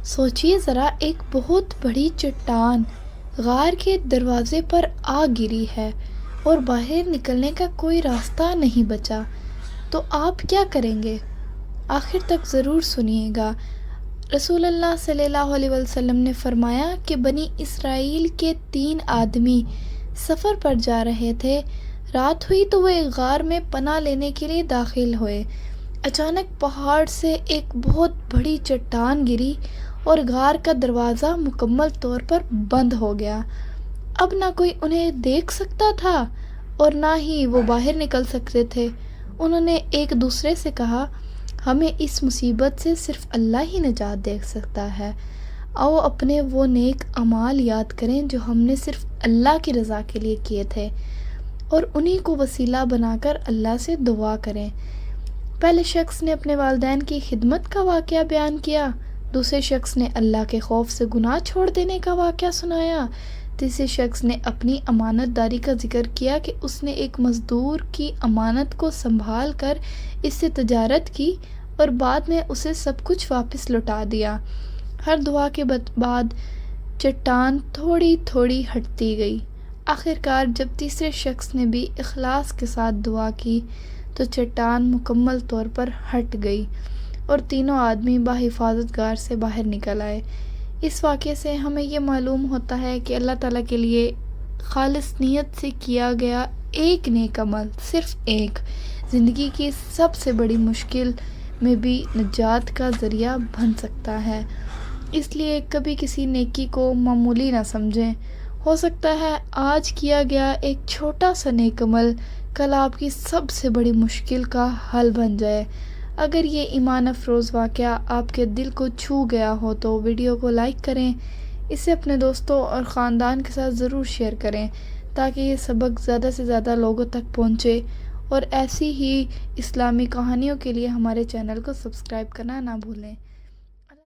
سوچیے ذرا، ایک بہت بڑی چٹان غار کے دروازے پر آ گری ہے اور باہر نکلنے کا کوئی راستہ نہیں بچا، تو آپ کیا کریں گے؟ آخر تک ضرور سنیے گا۔ رسول اللہ صلی اللہ علیہ وسلم نے فرمایا کہ بنی اسرائیل کے 3 آدمی سفر پر جا رہے تھے۔ رات ہوئی تو وہ ایک غار میں پناہ لینے کے لیے داخل ہوئے۔ اچانک پہاڑ سے ایک بہت بڑی چٹان گری اور غار کا دروازہ مکمل طور پر بند ہو گیا۔ اب نہ کوئی انہیں دیکھ سکتا تھا اور نہ ہی وہ باہر نکل سکتے تھے۔ انہوں نے ایک دوسرے سے کہا، ہمیں اس مصیبت سے صرف اللہ ہی نجات دے سکتا ہے۔ آؤ اپنے وہ نیک اعمال یاد کریں جو ہم نے صرف اللہ کی رضا کے لیے کیے تھے، اور انہی کو وسیلہ بنا کر اللہ سے دعا کریں۔ پہلے شخص نے اپنے والدین کی خدمت کا واقعہ بیان کیا، دوسرے شخص نے اللہ کے خوف سے گناہ چھوڑ دینے کا واقعہ سنایا، تیسرے شخص نے اپنی امانت داری کا ذکر کیا کہ اس نے ایک مزدور کی امانت کو سنبھال کر اس سے تجارت کی اور بعد میں اسے سب کچھ واپس لوٹا دیا۔ ہر دعا کے بعد چٹان تھوڑی تھوڑی ہٹتی گئی۔ آخرکار جب تیسرے شخص نے بھی اخلاص کے ساتھ دعا کی تو چٹان مکمل طور پر ہٹ گئی اور تینوں آدمی بحفاظت غار سے باہر نکل آئے۔ اس واقعے سے ہمیں یہ معلوم ہوتا ہے کہ اللہ تعالیٰ کے لیے خالص نیت سے کیا گیا ایک نیک عمل، صرف ایک، زندگی کی سب سے بڑی مشکل میں بھی نجات کا ذریعہ بن سکتا ہے۔ اس لیے کبھی کسی نیکی کو معمولی نہ سمجھیں۔ ہو سکتا ہے آج کیا گیا ایک چھوٹا سا نیک عمل کل آپ کی سب سے بڑی مشکل کا حل بن جائے۔ اگر یہ ایمان افروز واقعہ آپ کے دل کو چھو گیا ہو تو ویڈیو کو لائک کریں، اسے اپنے دوستوں اور خاندان کے ساتھ ضرور شیئر کریں تاکہ یہ سبق زیادہ سے زیادہ لوگوں تک پہنچے، اور ایسی ہی اسلامی کہانیوں کے لیے ہمارے چینل کو سبسکرائب کرنا نہ بھولیں۔